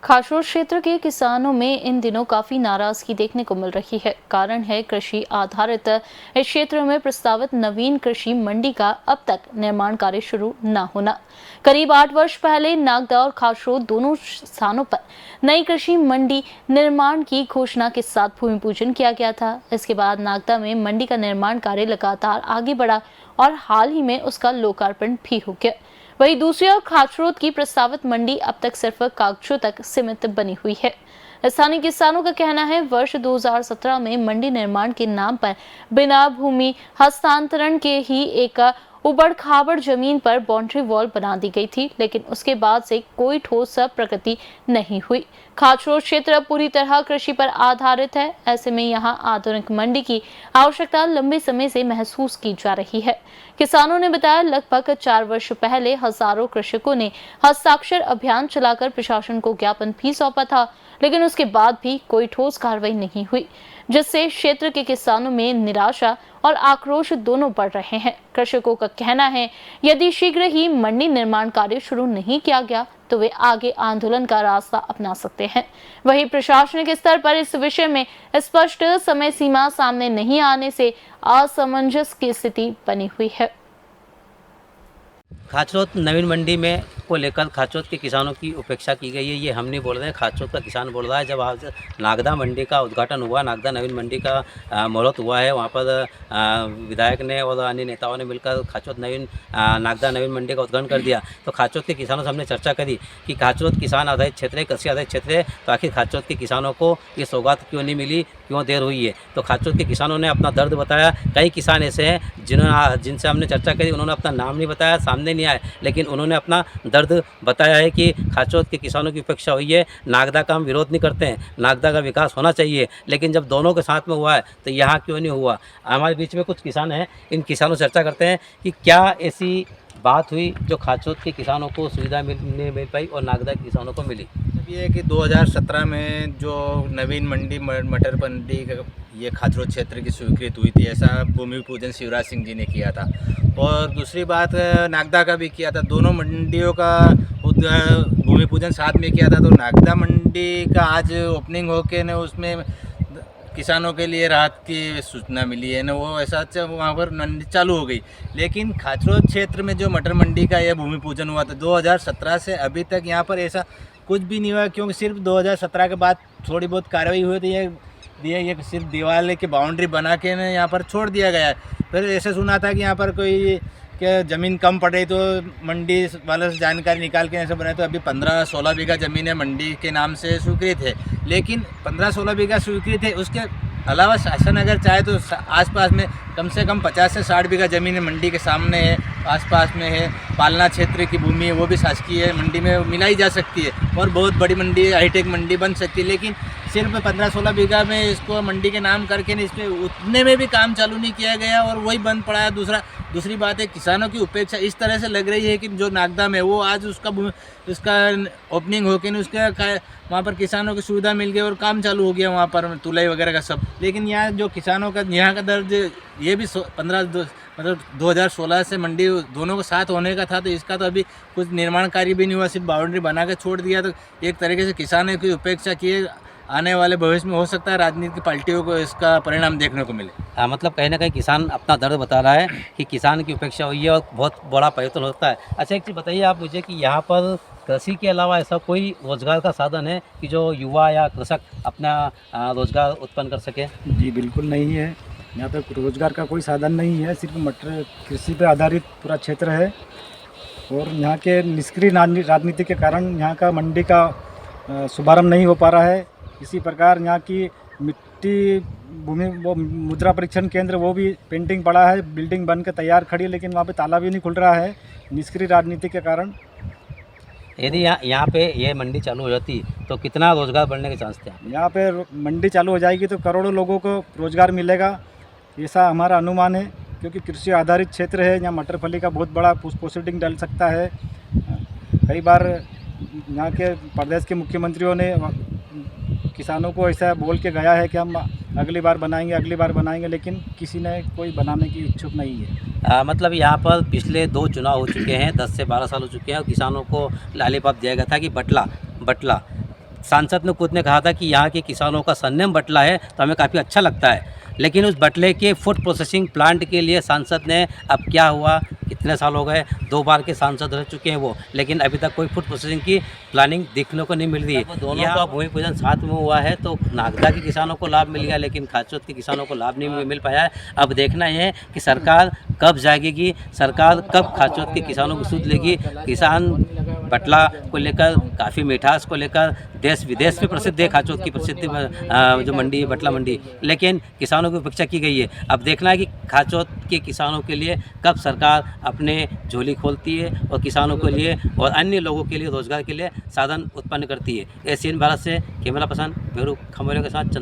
खासरोड क्षेत्र के किसानों में इन दिनों काफी नाराजगी देखने को मिल रही है। कारण है कृषि आधारित इस क्षेत्र में प्रस्तावित नवीन कृषि मंडी का अब तक निर्माण कार्य शुरू न होना। करीब 8 वर्ष पहले नागदा और खासरोड दोनों स्थानों पर नई कृषि मंडी निर्माण की घोषणा के साथ भूमि पूजन किया गया था। इसके बाद नागदा में मंडी का निर्माण कार्य लगातार आगे बढ़ा और हाल ही में उसका लोकार्पण भी हो गया। वहीं दूसरी ओर खासरोड की प्रस्तावित मंडी अब तक सिर्फ कागजों तक सीमित बनी हुई है। स्थानीय किसानों का कहना है वर्ष 2017 में मंडी निर्माण के नाम पर बिना भूमि हस्तांतरण के ही एक उबड़ खाबड़ जमीन पर बाउंड्री वॉल बना दी गई थी, लेकिन उसके बाद से कोई ठोस प्रगति नहीं हुई। खासरोड क्षेत्र पूरी तरह कृषि पर आधारित है। ऐसे में यहाँ आधुनिक मंडी की आवश्यकता लंबे समय से महसूस की जा रही है। किसानों ने बताया लगभग 4 वर्ष पहले हजारों कृषकों ने हस्ताक्षर अभियान चलाकर प्रशासन को ज्ञापन भी सौंपा था, लेकिन उसके बाद भी कोई ठोस कार्रवाई नहीं हुई, जिससे क्षेत्र के किसानों में निराशा और आक्रोश दोनों बढ़ रहे हैं। कृषकों का कहना है यदि शीघ्र ही मंडी निर्माण कार्य शुरू नहीं किया गया तो वे आगे आंदोलन का रास्ता अपना सकते हैं। वहीं प्रशासनिक स्तर पर इस विषय में स्पष्ट समय सीमा सामने नहीं आने से असमंजस की स्थिति बनी हुई है। खाचरोद नवीन मंडी में को लेकर खाचरोद के किसानों की उपेक्षा की गई है, ये हम नहीं बोल रहे हैं, खाचरोद का किसान बोल रहा है। जब आज नागदा मंडी का उद्घाटन हुआ, नागदा नवीन मंडी का मुहूर्त हुआ है, वहाँ पर विधायक ने और अन्य नेताओं ने मिलकर खाचरोद नागदा नवीन मंडी का उद्घाटन कर दिया। तो खाचरोद के किसानों से हमने चर्चा करी कि खाचरोद किसान आधारित क्षेत्र है, कृषि आधारित क्षेत्र है, तो आखिर खाचरोद के किसानों को ये सौगात क्यों नहीं मिली, क्यों देर हुई है। तो खाचरोद के किसानों ने अपना दर्द बताया। कई किसान ऐसे हैं जिनसे हमने चर्चा करी, उन्होंने अपना नाम नहीं बताया, सामने नहीं आए, लेकिन उन्होंने अपना दर्द बताया है कि खाचरोद के किसानों की उपेक्षा हुई है। नागदा का हम विरोध नहीं करते हैं, नागदा का विकास होना चाहिए, लेकिन जब दोनों के साथ में हुआ है तो यहाँ क्यों नहीं हुआ। हमारे बीच में कुछ किसान हैं, इन किसानों से चर्चा करते हैं कि क्या ऐसी बात हुई जो खाचरोद के किसानों को सुविधा नहीं मिल पाई और नागदा के किसानों को मिली। ये है कि 2017 में जो नवीन मंडी मटर मंडी ये खाचरोद क्षेत्र की स्वीकृत हुई थी, ऐसा भूमि पूजन शिवराज सिंह जी ने किया था। और दूसरी बात नागदा का भी किया था, दोनों मंडियों का भूमि पूजन साथ में किया था। तो नागदा मंडी का आज ओपनिंग होके न उसमें किसानों के लिए राहत की सूचना मिली है ना, वो ऐसा वहाँ पर मंडी चालू हो गई। लेकिन खाचरोद क्षेत्र में जो मटर मंडी का यह भूमि पूजन हुआ था 2017 से अभी तक यहाँ पर ऐसा कुछ भी नहीं हुआ, क्योंकि सिर्फ 2017 के बाद थोड़ी बहुत कार्रवाई हुई थी। ये सिर्फ दीवार की बाउंड्री बना के ना यहाँ पर छोड़ दिया गया है। फिर ऐसे सुना था कि यहाँ पर कोई क्या ज़मीन कम पड़ रही तो मंडी वाले से जानकारी निकाल के ऐसे बनाए, तो अभी 15-16 बीघा ज़मीन है मंडी के नाम से स्वीकृत है। लेकिन 15-16 बीघा स्वीकृत है, उसके अलावा शासन अगर चाहे तो आसपास में कम से कम 50 से 60 बीघा ज़मीन मंडी के सामने है, आसपास में है। पालना क्षेत्र की भूमि है, वो भी शासकीय है, मंडी में मिलाई जा सकती है और बहुत बड़ी मंडी है, हाईटेक मंडी बन सकती है। लेकिन सिर्फ 15-16 बीघा में इसको मंडी के नाम करके इस पर उतने में भी काम चालू नहीं किया गया और वही बंद पड़ा है। दूसरी बात है किसानों की उपेक्षा इस तरह से लग रही है कि जो नागदा में वो आज उसका ओपनिंग होके नहीं, उसका वहाँ पर किसानों की सुविधा मिल गई और काम चालू हो गया वहाँ पर तुलाई वगैरह का सब। लेकिन यहाँ जो किसानों का यहाँ का दर्द ये भी 2016 से मंडी दोनों के साथ होने का था, तो इसका तो अभी कुछ निर्माण कार्य भी नहीं हुआ, सिर्फ बाउंड्री बना के छोड़ दिया। तो एक तरीके से किसानों की उपेक्षा किए, आने वाले भविष्य में हो सकता है राजनीतिक पार्टियों को इसका परिणाम देखने को मिले। मतलब कहीं ना कहीं किसान अपना दर्द बता रहा है कि किसान की उपेक्षा हुई है और बहुत बड़ा परिवर्तन होता है। अच्छा, एक चीज़ बताइए आप मुझे कि यहाँ पर कृषि के अलावा ऐसा कोई रोजगार का साधन है कि जो युवा या कृषक अपना रोजगार उत्पन्न कर सके। जी बिल्कुल नहीं है, यहाँ पे रोजगार का कोई साधन नहीं है, सिर्फ मटर कृषि पे आधारित पूरा क्षेत्र है। और यहाँ के निष्क्रिय राजनीति के कारण यहाँ का मंडी का शुभारंभ नहीं हो पा रहा है। इसी प्रकार यहाँ की मिट्टी भूमि वो मुद्रा परीक्षण केंद्र वो भी पेंटिंग पड़ा है, बिल्डिंग बन के तैयार खड़ी है, लेकिन वहाँ पे ताला भी नहीं खुल रहा है निष्क्रिय राजनीति के कारण। यदि यहाँ पे ये मंडी चालू हो जाती तो कितना रोजगार बढ़ने के चांस थे? यहाँ पे मंडी चालू हो जाएगी तो करोड़ों लोगों को रोजगार मिलेगा, ऐसा हमारा अनुमान है। क्योंकि कृषि आधारित क्षेत्र है, यहाँ मटर फली का बहुत बड़ा पोस्टिंग डल सकता है। कई बार यहाँ के प्रदेश के मुख्यमंत्रियों ने किसानों को ऐसा बोल के गया है कि हम अगली बार बनाएंगे, लेकिन किसी ने कोई बनाने की इच्छुक नहीं है। मतलब यहाँ पर पिछले 2 चुनाव हो चुके हैं, 10 से 12 साल हो चुके हैं और किसानों को लालीपाप दिया गया था कि बटला सांसद ने खुद ने कहा था कि यहाँ के किसानों का सरनेम बटला है, तो हमें काफ़ी अच्छा लगता है। लेकिन उस बटले के फूड प्रोसेसिंग प्लांट के लिए सांसद ने, अब क्या हुआ, कितने साल हो गए, 2 बार के सांसद रह चुके हैं वो, लेकिन अभी तक कोई फूड प्रोसेसिंग की प्लानिंग देखने को नहीं मिल रही है। दोनों का भूमि पूजन साथ में हुआ है, तो नागदा के किसानों को लाभ मिल गया, लेकिन खाचोत के किसानों को लाभ नहीं मिल पाया है। अब देखना है कि सरकार कब जागेगी, सरकार कब खाचोत के किसानों को सूझ लेगी। किसान बटला को लेकर, काफ़ी मिठास को लेकर देश विदेश में प्रसिद्ध है खाचोत की प्रसिद्धि जो मंडी है, बटला मंडी, लेकिन किसानों की उपेक्षा की गई है। अब देखना है कि खाचोत के किसानों के लिए कब सरकार अपने झोली खोलती है और किसानों के लिए और अन्य लोगों के लिए रोजगार के लिए साधन उत्पन्न करती है। एशियन भारत से कैमरा पर्सन बेरू खमोरे के साथ चंद्र।